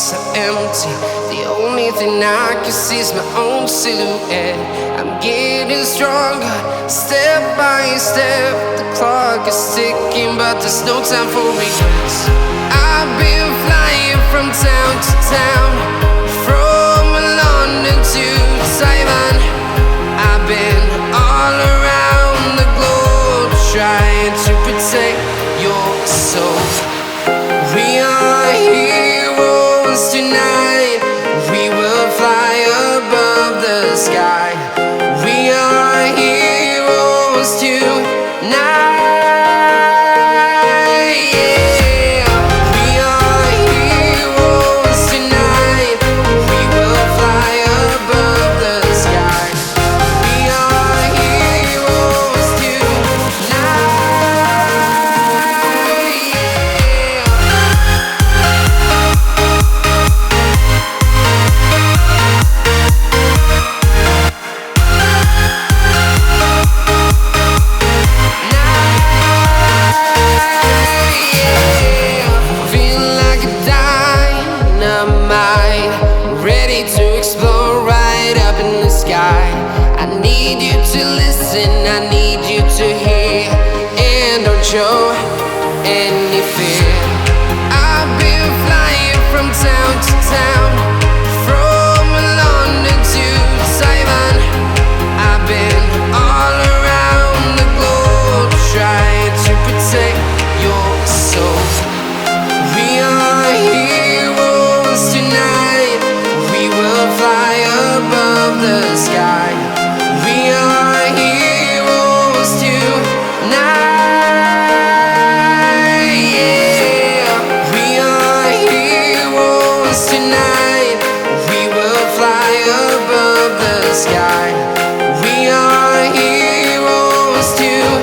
thoughts are empty. The only thing I can see is my own silhouette. I'm getting stronger, step by step. The clock is ticking, but there's no time for regrets. I've been flying from town to town, from London to Taiwan. I've been all around the globe, trying to protect your soul. We are heroes tonight. We will fly above the sky. We are heroes tonight. I need you to listen, I need you to hear, and don't show any fear. I've been flying from town to town, from London to Taiwan. I've been all around the globe, trying to protect your soul. We are heroes tonight. We will fly above the sky. We are heroes tonight. Yeah. We are heroes tonight. We will fly above the sky. We are heroes tonight.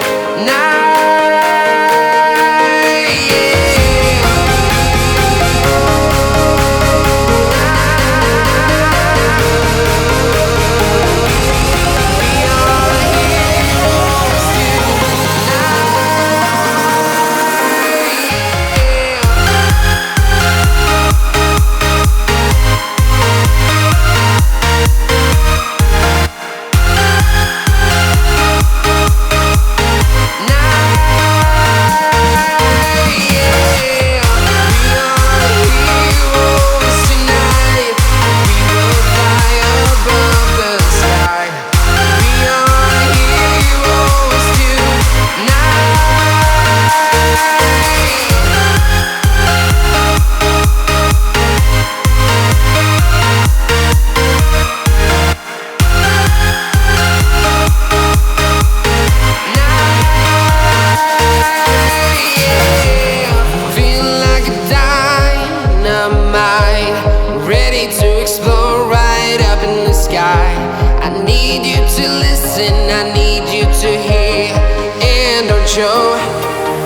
Ready to explode right up in the sky. I need you to listen, I need you to hear, and don't show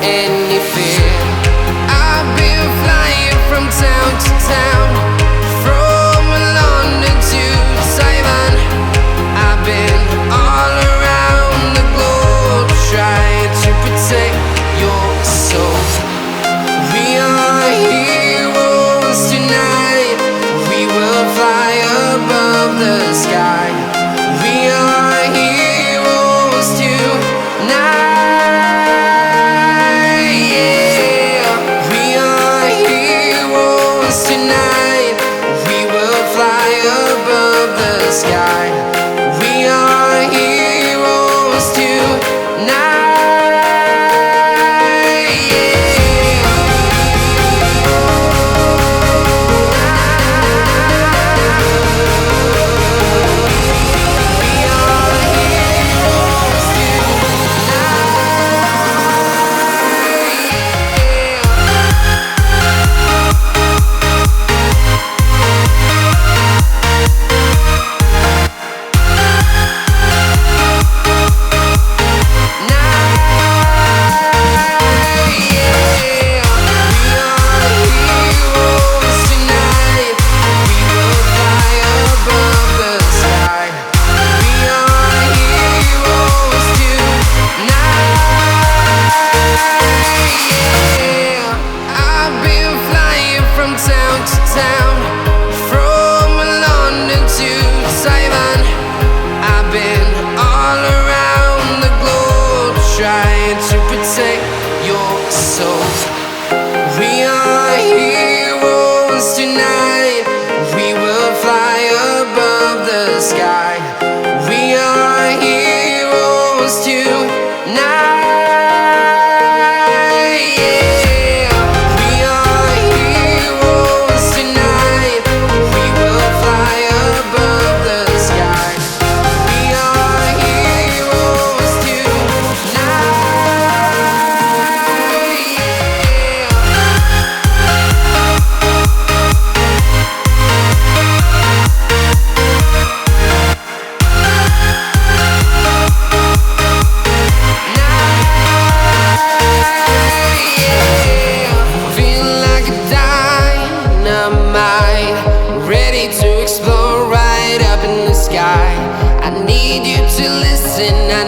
any fear. I've been flying from town to town, from London to Taiwan. I've been all around the globe, trying to protect your soul. We are heroes tonight. We will fly above the sky. We are heroes tonight. Yeah. to listen. I